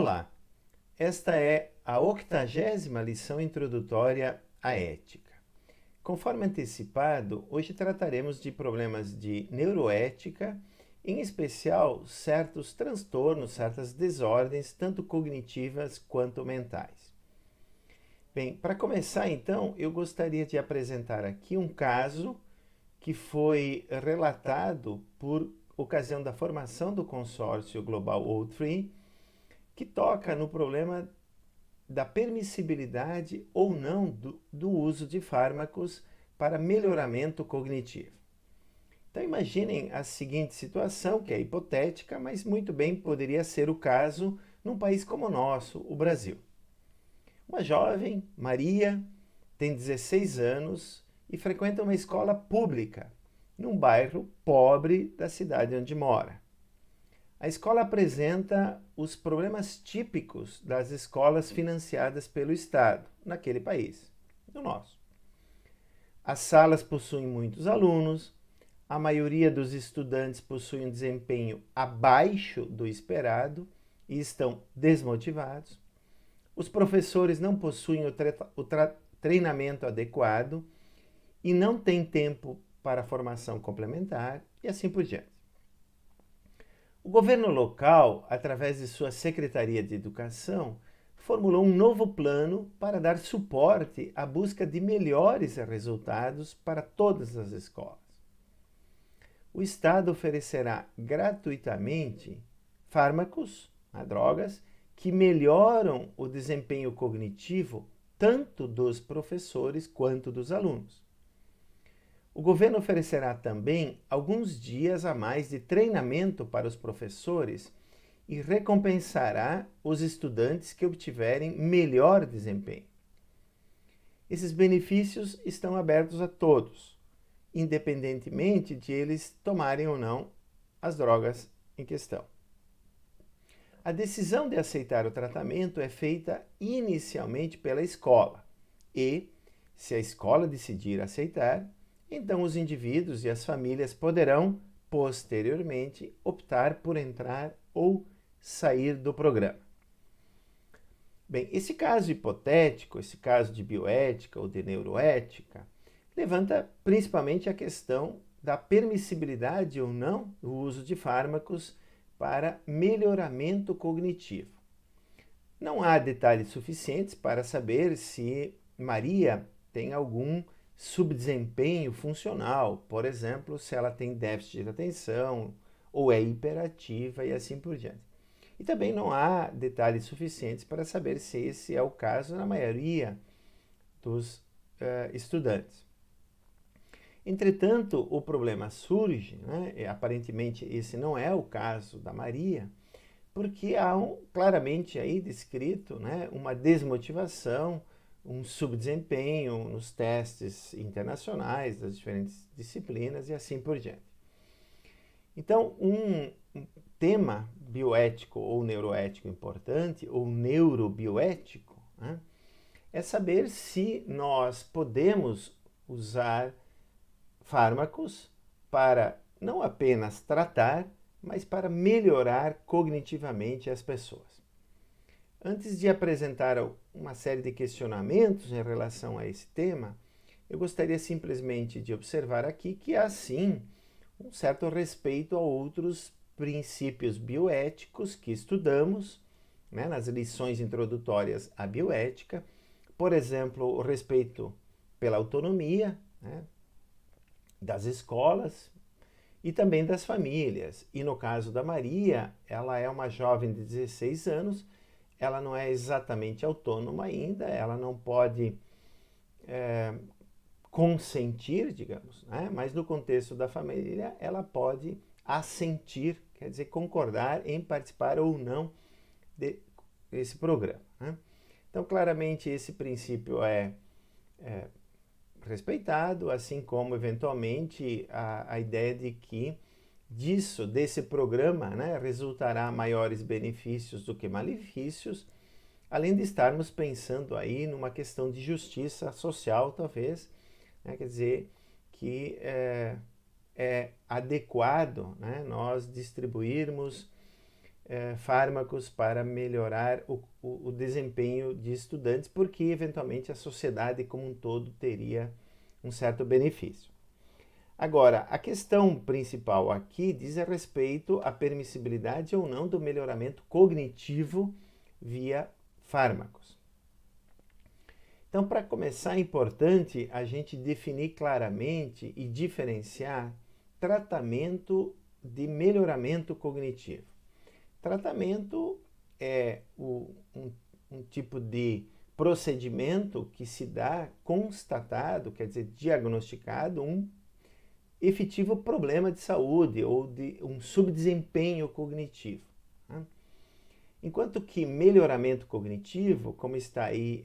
Olá, esta é a 80ª lição introdutória à ética. Conforme antecipado, hoje trataremos de problemas de neuroética, em especial certos transtornos, certas desordens, tanto cognitivas quanto mentais. Bem, para começar então, eu gostaria de apresentar aqui um caso que foi relatado por ocasião da formação do consórcio Global O3, que toca no problema da permissibilidade ou não do uso de fármacos para melhoramento cognitivo. Então imaginem a seguinte situação, que é hipotética, mas muito bem poderia ser o caso num país como o nosso, o Brasil. Uma jovem, Maria, tem 16 anos e frequenta uma escola pública, num bairro pobre da cidade onde mora. A escola apresenta os problemas típicos das escolas financiadas pelo Estado, naquele país, no nosso. As salas possuem muitos alunos, a maioria dos estudantes possui um desempenho abaixo do esperado e estão desmotivados. Os professores não possuem o treinamento adequado e não têm tempo para formação complementar e assim por diante. O governo local, através de sua Secretaria de Educação, formulou um novo plano para dar suporte à busca de melhores resultados para todas as escolas. O Estado oferecerá gratuitamente fármacos, drogas, que melhoram o desempenho cognitivo tanto dos professores quanto dos alunos. O governo oferecerá também alguns dias a mais de treinamento para os professores e recompensará os estudantes que obtiverem melhor desempenho. Esses benefícios estão abertos a todos, independentemente de eles tomarem ou não as drogas em questão. A decisão de aceitar o tratamento é feita inicialmente pela escola e, se a escola decidir aceitar, então os indivíduos e as famílias poderão, posteriormente, optar por entrar ou sair do programa. Bem, esse caso hipotético, esse caso de bioética ou de neuroética, levanta principalmente a questão da permissibilidade ou não do uso de fármacos para melhoramento cognitivo. Não há detalhes suficientes para saber se Maria tem algum subdesempenho funcional, por exemplo, se ela tem déficit de atenção ou é hiperativa e assim por diante. E também não há detalhes suficientes para saber se esse é o caso na maioria dos estudantes. Entretanto, o problema surge, aparentemente esse não é o caso da Maria, porque há claramente aí descrito uma desmotivação, um subdesempenho nos testes internacionais das diferentes disciplinas e assim por diante. Então, um tema bioético ou neuroético importante, ou neurobioético, é saber se nós podemos usar fármacos para não apenas tratar, mas para melhorar cognitivamente as pessoas. Antes de apresentar uma série de questionamentos em relação a esse tema, eu gostaria simplesmente de observar aqui que há sim um certo respeito a outros princípios bioéticos que estudamos nas lições introdutórias à bioética. Por exemplo, o respeito pela autonomia das escolas e também das famílias. E no caso da Maria, ela é uma jovem de 16 anos, ela não é exatamente autônoma ainda, ela não pode consentir, digamos, mas no contexto da família ela pode assentir, quer dizer, concordar em participar ou não desse programa. Então, claramente, esse princípio é respeitado, assim como, eventualmente, a ideia de que desse programa, resultará maiores benefícios do que malefícios, além de estarmos pensando aí numa questão de justiça social, talvez, quer dizer, que é adequado nós distribuirmos fármacos para melhorar o desempenho de estudantes, porque eventualmente a sociedade como um todo teria um certo benefício. Agora, a questão principal aqui diz a respeito à permissibilidade ou não do melhoramento cognitivo via fármacos. Então, para começar, é importante a gente definir claramente e diferenciar tratamento de melhoramento cognitivo. Tratamento é um tipo de procedimento que se dá constatado, quer dizer, diagnosticado, um efetivo problema de saúde ou de um subdesempenho cognitivo. Né? Enquanto que melhoramento cognitivo, como está aí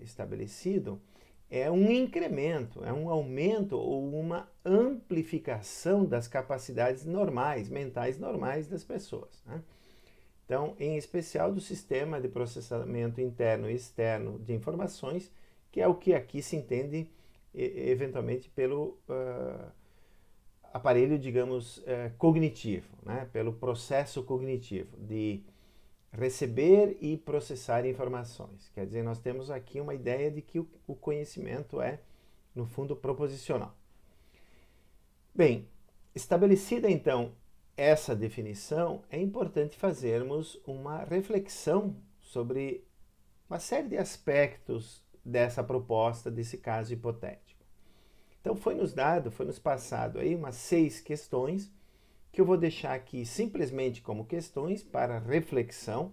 estabelecido, é um incremento, é um aumento ou uma amplificação das capacidades normais, mentais normais das pessoas. Né? Então, em especial do sistema de processamento interno e externo de informações, que é o que aqui se entende eventualmente pelo aparelho, digamos, cognitivo, né? Pelo processo cognitivo de receber e processar informações. Quer dizer, nós temos aqui uma ideia de que o conhecimento é, no fundo, proposicional. Bem, estabelecida então essa definição, é importante fazermos uma reflexão sobre uma série de aspectos dessa proposta, desse caso hipotético. Então foi nos passado aí umas 6 questões que eu vou deixar aqui simplesmente como questões para reflexão.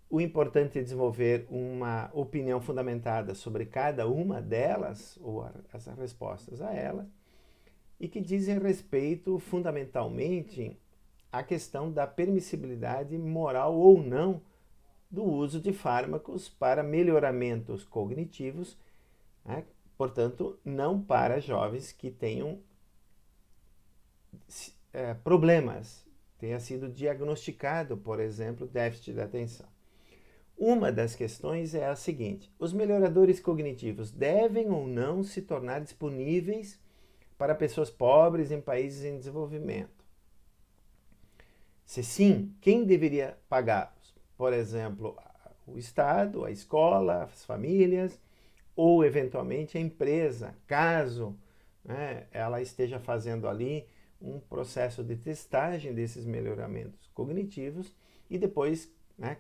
O importante é desenvolver uma opinião fundamentada sobre cada uma delas, ou as respostas a elas, e que dizem respeito fundamentalmente à questão da permissibilidade moral ou não do uso de fármacos para melhoramentos cognitivos, né? Portanto, não para jovens que tenham problemas, tenha sido diagnosticado, por exemplo, déficit de atenção. Uma das questões é a seguinte: os melhoradores cognitivos devem ou não se tornar disponíveis para pessoas pobres em países em desenvolvimento? Se sim, quem deveria pagá-los? Por exemplo, o Estado, a escola, as famílias ou eventualmente a empresa, caso ela esteja fazendo ali um processo de testagem desses melhoramentos cognitivos e depois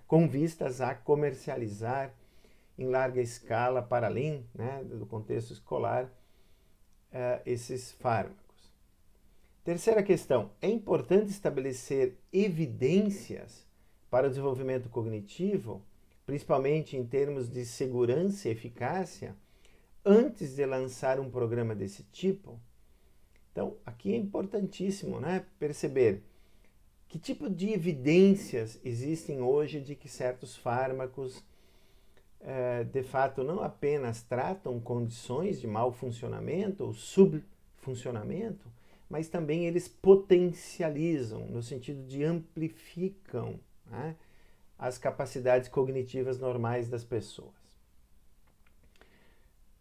com vistas a comercializar em larga escala para além do contexto escolar esses fármacos. Terceira questão, é importante estabelecer evidências para o desenvolvimento cognitivo, principalmente em termos de segurança e eficácia, antes de lançar um programa desse tipo? Então, aqui é importantíssimo perceber que tipo de evidências existem hoje de que certos fármacos, de fato, não apenas tratam condições de mau funcionamento ou subfuncionamento, mas também eles potencializam, no sentido de amplificam as capacidades cognitivas normais das pessoas.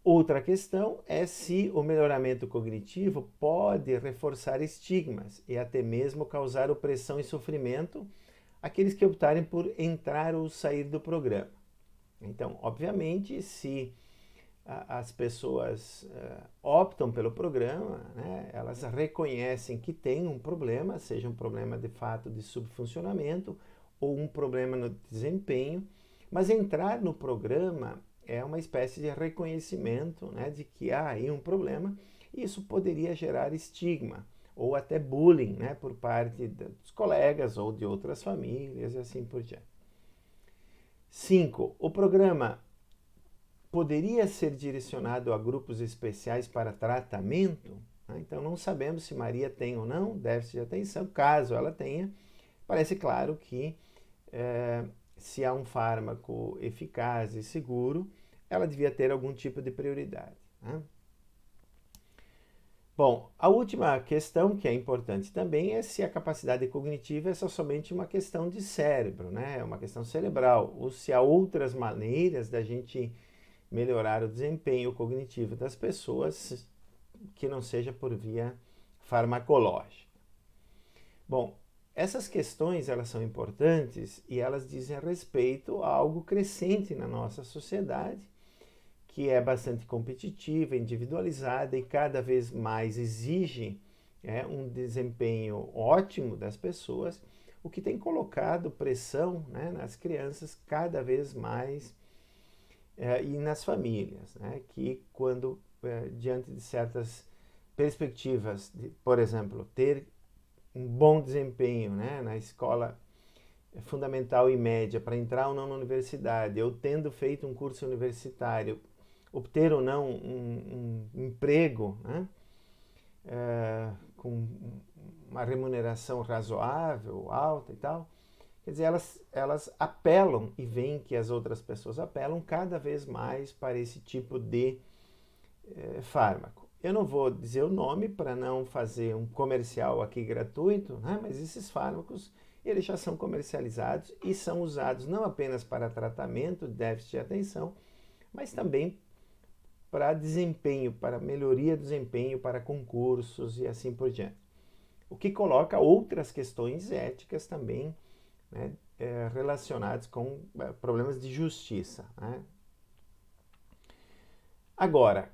Outra questão é se o melhoramento cognitivo pode reforçar estigmas e até mesmo causar opressão e sofrimento àqueles que optarem por entrar ou sair do programa. Então, obviamente, se as pessoas optam pelo programa, elas reconhecem que tem um problema, seja um problema de fato de subfuncionamento ou um problema no desempenho, mas entrar no programa é uma espécie de reconhecimento de que há aí um problema, e isso poderia gerar estigma ou até bullying por parte dos colegas ou de outras famílias e assim por diante. 5. O programa poderia ser direcionado a grupos especiais para tratamento? Então, não sabemos se Maria tem ou não déficit de atenção. Caso ela tenha, parece claro que se há um fármaco eficaz e seguro, ela devia ter algum tipo de prioridade. Bom, a última questão que é importante também é se a capacidade cognitiva é somente uma questão de cérebro, é uma questão cerebral, ou se há outras maneiras da gente melhorar o desempenho cognitivo das pessoas que não seja por via farmacológica. Bom, essas questões elas são importantes e elas dizem respeito a algo crescente na nossa sociedade, que é bastante competitiva, individualizada e cada vez mais exige um desempenho ótimo das pessoas, o que tem colocado pressão, nas crianças cada vez mais e nas famílias, que quando diante de certas perspectivas, de, por exemplo, ter um bom desempenho na escola fundamental e média para entrar ou não na universidade, ou tendo feito um curso universitário, obter ou não um emprego com uma remuneração razoável, alta e tal. Quer dizer, elas apelam e veem que as outras pessoas apelam cada vez mais para esse tipo de fármaco. Eu não vou dizer o nome para não fazer um comercial aqui gratuito, mas esses fármacos eles já são comercializados e são usados não apenas para tratamento de déficit de atenção, mas também para desempenho, para melhoria do desempenho, para concursos e assim por diante. O que coloca outras questões éticas também relacionadas com problemas de justiça. Agora,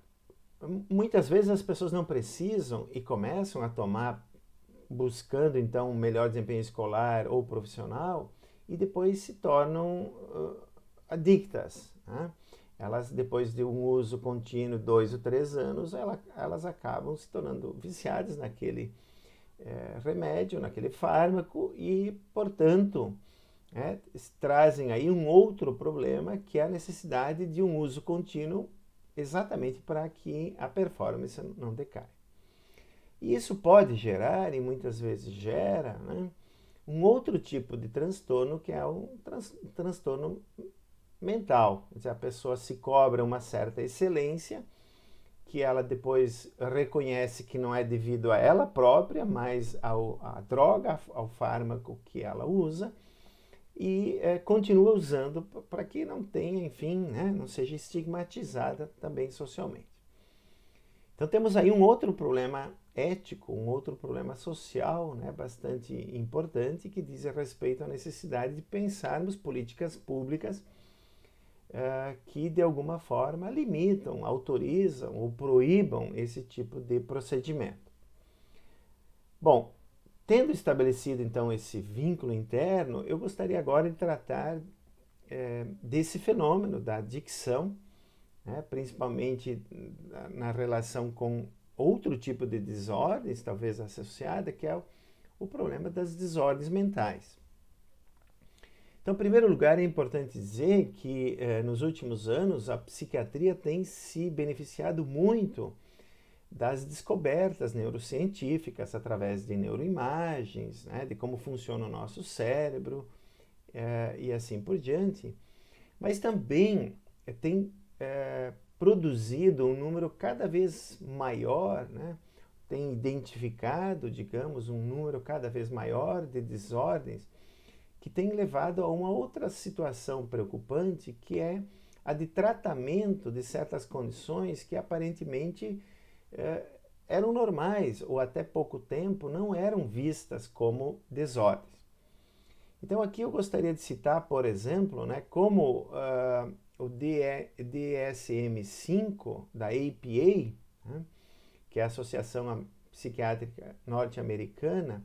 muitas vezes as pessoas não precisam e começam a tomar, buscando então um melhor desempenho escolar ou profissional, e depois se tornam adictas. Elas, depois de um uso contínuo, 2 ou 3 anos, elas acabam se tornando viciadas naquele remédio, naquele fármaco e, portanto, trazem aí um outro problema, que é a necessidade de um uso contínuo exatamente para que a performance não decaia. E isso pode gerar, e muitas vezes gera, um outro tipo de transtorno, que é um transtorno mental. Quer dizer, a pessoa se cobra uma certa excelência, que ela depois reconhece que não é devido a ela própria, mas à droga, ao fármaco que ela usa, e continua usando para que não tenha, enfim, não seja estigmatizada também socialmente. Então temos aí um outro problema ético, um outro problema social bastante importante, que diz respeito à necessidade de pensarmos políticas públicas que de alguma forma limitam, autorizam ou proíbam esse tipo de procedimento. Bom, tendo estabelecido então esse vínculo interno, eu gostaria agora de tratar desse fenômeno da adicção, principalmente na relação com outro tipo de desordens, talvez associada, que é o problema das desordens mentais. Então, em primeiro lugar, é importante dizer que nos últimos anos a psiquiatria tem se beneficiado muito das descobertas neurocientíficas através de neuroimagens, de como funciona o nosso cérebro e assim por diante, mas também tem produzido um número cada vez maior, tem identificado, digamos, um número cada vez maior de desordens que tem levado a uma outra situação preocupante, que é a de tratamento de certas condições que aparentemente eram normais ou até pouco tempo não eram vistas como desordens. Então aqui eu gostaria de citar, por exemplo, como o DSM-5 da APA, que é a Associação Psiquiátrica Norte-Americana,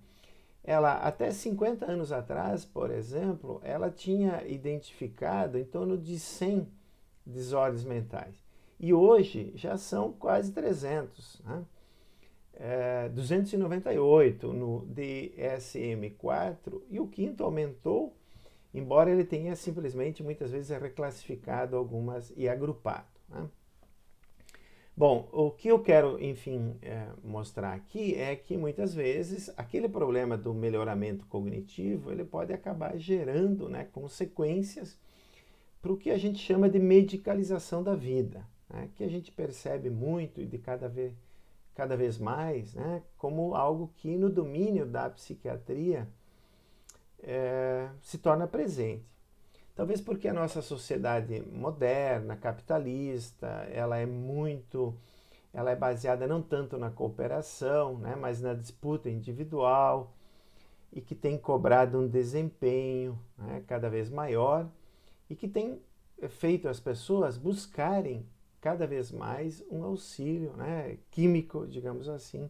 ela até 50 anos atrás, por exemplo, ela tinha identificado em torno de 100 desordens mentais. E hoje já são quase 300. 298 no DSM-4 e o quinto aumentou, embora ele tenha simplesmente muitas vezes reclassificado algumas e agrupado. Bom, o que eu quero, enfim, mostrar aqui é que muitas vezes aquele problema do melhoramento cognitivo ele pode acabar gerando consequências para o que a gente chama de medicalização da vida, que a gente percebe muito e de cada vez mais como algo que no domínio da psiquiatria se torna presente. Talvez porque a nossa sociedade moderna, capitalista, ela é baseada não tanto na cooperação, mas na disputa individual. e que tem cobrado um desempenho, né, cada vez maior e que tem feito as pessoas buscarem cada vez mais um auxílio, né, químico, digamos assim,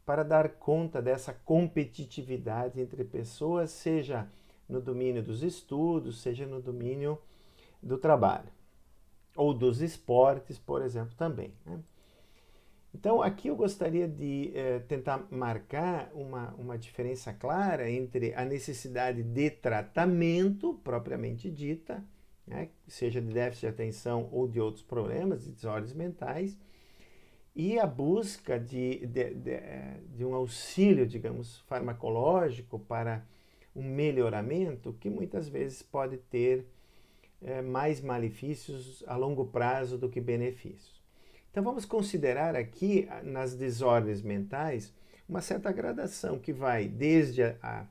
para dar conta dessa competitividade entre pessoas, seja no domínio dos estudos, seja no domínio do trabalho, ou dos esportes, por exemplo, também, né? Então, aqui eu gostaria de tentar marcar uma diferença clara entre a necessidade de tratamento, propriamente dita, né, seja de déficit de atenção ou de outros problemas, de desordens mentais, e a busca de um auxílio, digamos, farmacológico para um melhoramento que muitas vezes pode ter mais malefícios a longo prazo do que benefícios. Então vamos considerar aqui, nas desordens mentais, uma certa gradação que vai desde a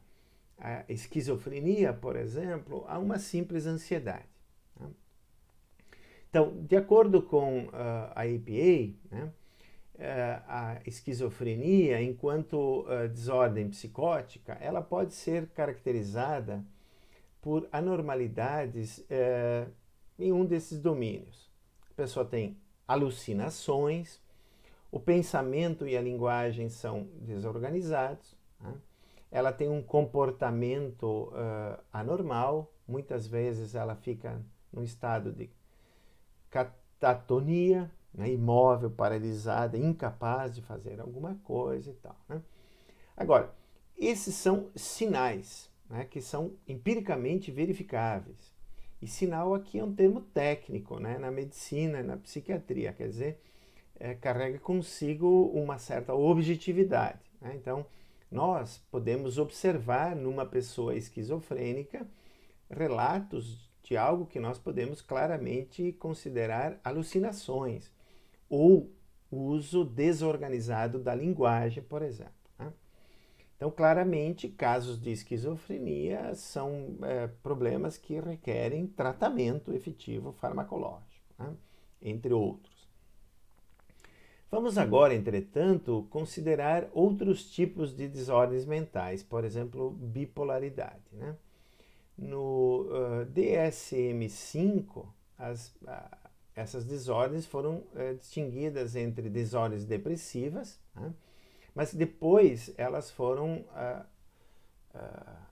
esquizofrenia, por exemplo, a uma simples ansiedade. Né? Então, de acordo com a APA, né, a esquizofrenia, enquanto desordem psicótica, ela pode ser caracterizada por anormalidades em um desses domínios. A pessoa tem alucinações, o pensamento e a linguagem são desorganizados, né? Ela tem um comportamento anormal, muitas vezes ela fica num estado de catatonia, né? Imóvel, paralisada, incapaz de fazer alguma coisa e tal, né? Agora, esses são sinais, né, que são empiricamente verificáveis. E sinal aqui é um termo técnico, né, na medicina, na psiquiatria, quer dizer, carrega consigo uma certa objetividade, né? Então, nós podemos observar numa pessoa esquizofrênica relatos de algo que nós podemos claramente considerar alucinações ou uso desorganizado da linguagem, por exemplo, né? Então, claramente, casos de esquizofrenia são problemas que requerem tratamento efetivo farmacológico, né? Entre outros. Vamos agora, entretanto, considerar outros tipos de desordens mentais, por exemplo, bipolaridade, né? No DSM-5, essas desordens foram distinguidas entre desordens depressivas, né? Mas depois elas foram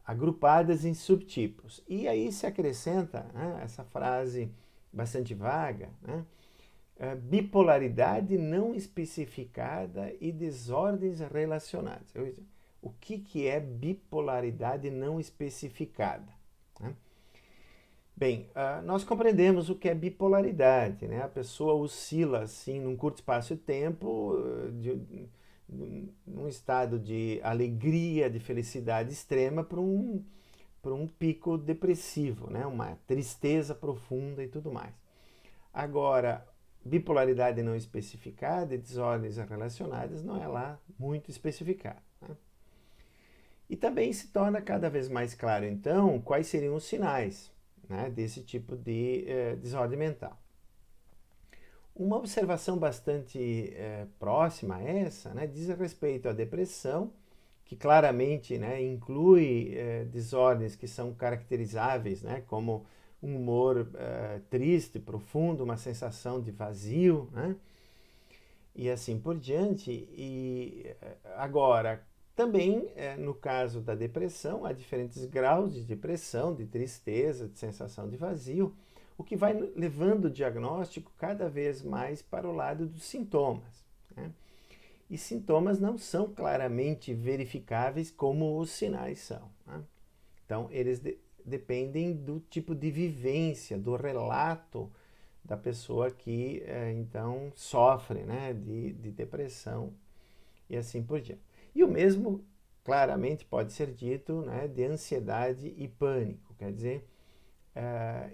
agrupadas em subtipos. E aí se acrescenta, né, essa frase bastante vaga, né, bipolaridade não especificada e desordens relacionadas. O que é bipolaridade não especificada? Né? Bem, nós compreendemos o que é bipolaridade, né? A pessoa oscila assim num curto espaço de tempo, num estado de alegria, de felicidade extrema para um pico depressivo, né? Uma tristeza profunda e tudo mais. Agora, bipolaridade não especificada e desordens relacionadas não é lá muito especificado, né? E também se torna cada vez mais claro, então, quais seriam os sinais, né, desse tipo de desordem mental. Uma observação bastante próxima a essa, né, diz respeito à depressão, que claramente, né, inclui desordens que são caracterizáveis, né, como um humor triste, profundo, uma sensação de vazio, né, e assim por diante. E agora, também no caso da depressão, há diferentes graus de depressão, de tristeza, de sensação de vazio, o que vai levando o diagnóstico cada vez mais para o lado dos sintomas, né? E sintomas não são claramente verificáveis como os sinais são, né? Então, eles dependem do tipo de vivência, do relato da pessoa que, então, sofre, né, de depressão e assim por diante. E o mesmo, claramente, pode ser dito, né, de ansiedade e pânico, quer dizer,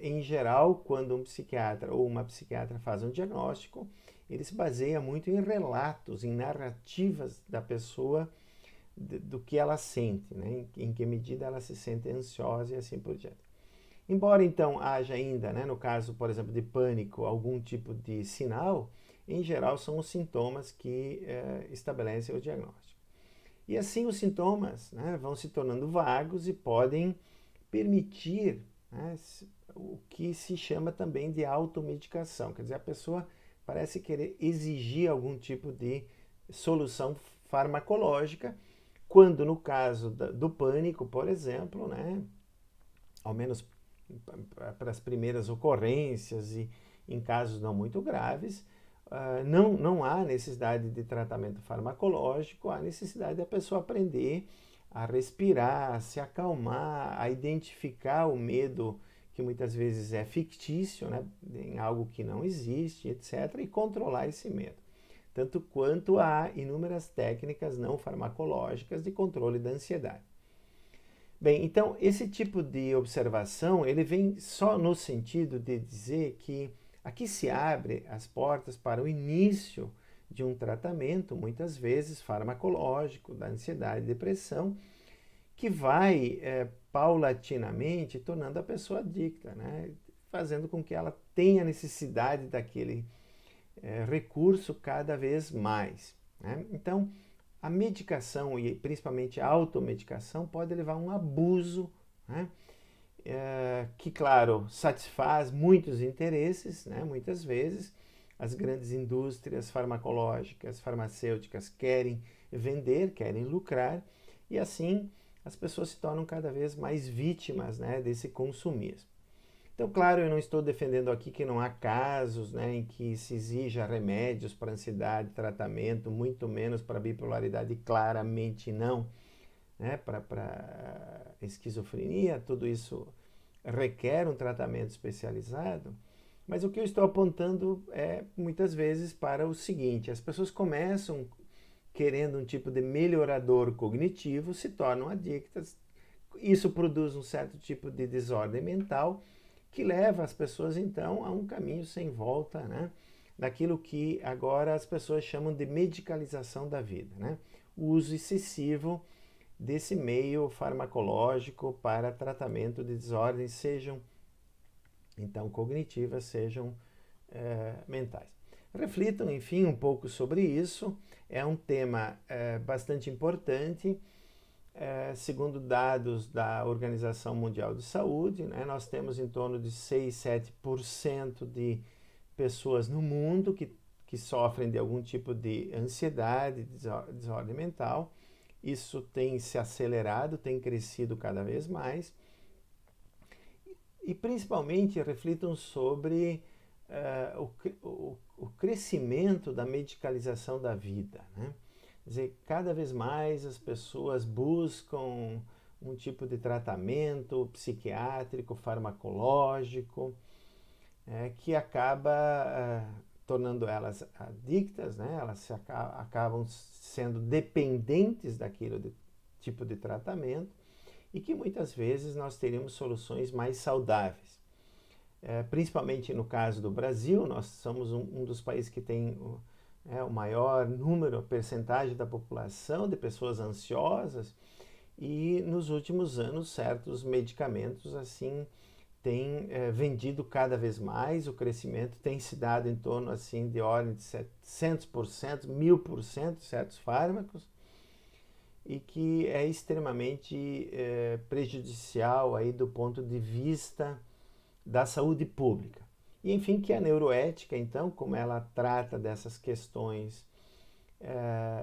em geral, quando um psiquiatra ou uma psiquiatra faz um diagnóstico, ele se baseia muito em relatos, em narrativas da pessoa do que ela sente, né? Em que medida ela se sente ansiosa e assim por diante. Embora então haja ainda, né, no caso, por exemplo, de pânico, algum tipo de sinal, em geral são os sintomas que estabelecem o diagnóstico. E assim os sintomas, né, vão se tornando vagos e podem permitir, né, o que se chama também de automedicação. Quer dizer, a pessoa parece querer exigir algum tipo de solução farmacológica, quando no caso do pânico, por exemplo, né, ao menos para as primeiras ocorrências e em casos não muito graves, não há necessidade de tratamento farmacológico, há necessidade da pessoa aprender a respirar, a se acalmar, a identificar o medo que muitas vezes é fictício, né, em algo que não existe, etc., e controlar esse medo. Tanto quanto há inúmeras técnicas não farmacológicas de controle da ansiedade. Bem, então esse tipo de observação, ele vem só no sentido de dizer que aqui se abre as portas para o início de um tratamento, muitas vezes farmacológico, da ansiedade e depressão, que vai paulatinamente tornando a pessoa adicta, né? Fazendo com que ela tenha necessidade daquele recurso cada vez mais, né? Então, a medicação e principalmente a automedicação pode levar a um abuso, né? Que, claro, satisfaz muitos interesses, né? Muitas vezes as grandes indústrias farmacológicas, farmacêuticas querem vender, querem lucrar, e assim as pessoas se tornam cada vez mais vítimas, né, desse consumismo. Então, claro, eu não estou defendendo aqui que não há casos, né, em que se exija remédios para ansiedade, tratamento, muito menos para bipolaridade, claramente não, né, para esquizofrenia, tudo isso requer um tratamento especializado. Mas o que eu estou apontando é muitas vezes para o seguinte: as pessoas começam querendo um tipo de melhorador cognitivo, se tornam adictas. Isso produz um certo tipo de desordem mental que leva as pessoas então a um caminho sem volta, né? Daquilo que agora as pessoas chamam de medicalização da vida, né? O uso excessivo desse meio farmacológico para tratamento de desordens, sejam então cognitivas, sejam mentais. Reflitam, enfim, um pouco sobre isso. É um tema bastante importante. Segundo dados da Organização Mundial de Saúde, né, nós temos em torno de 6, 7% de pessoas no mundo que sofrem de algum tipo de ansiedade, desordem mental. Isso tem se acelerado, tem crescido cada vez mais. E principalmente reflitam sobre o crescimento da medicalização da vida, né? Quer dizer, cada vez mais as pessoas buscam um tipo de tratamento psiquiátrico, farmacológico, que acaba tornando elas adictas, né? Elas acabam sendo dependentes daquele tipo de tratamento, e que muitas vezes nós teríamos soluções mais saudáveis. Principalmente no caso do Brasil, nós somos um dos países que tem o maior número, a percentagem da população de pessoas ansiosas, e nos últimos anos certos medicamentos assim têm vendido cada vez mais, o crescimento tem se dado em torno assim de ordem de 700%, 1000% certos fármacos, e que é extremamente prejudicial aí do ponto de vista da saúde pública. E enfim, que a neuroética, então, como ela trata dessas questões,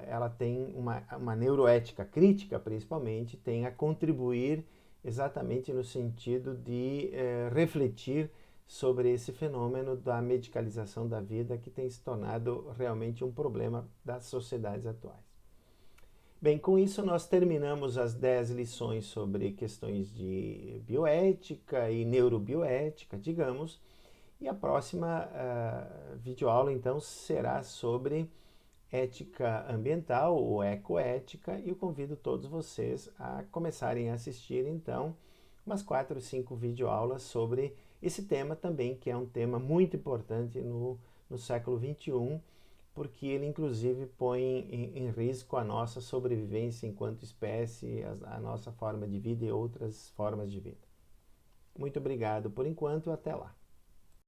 ela tem uma neuroética crítica, principalmente, tem a contribuir exatamente no sentido de refletir sobre esse fenômeno da medicalização da vida, que tem se tornado realmente um problema das sociedades atuais. Bem, com isso nós terminamos as 10 lições sobre questões de bioética e neurobioética, digamos, e a próxima videoaula então será sobre ética ambiental ou ecoética, e eu convido todos vocês a começarem a assistir então umas 4 ou 5 videoaulas sobre esse tema também, que é um tema muito importante no século XXI, porque ele inclusive põe em risco a nossa sobrevivência enquanto espécie, a nossa forma de vida e outras formas de vida. Muito obrigado por enquanto, até lá.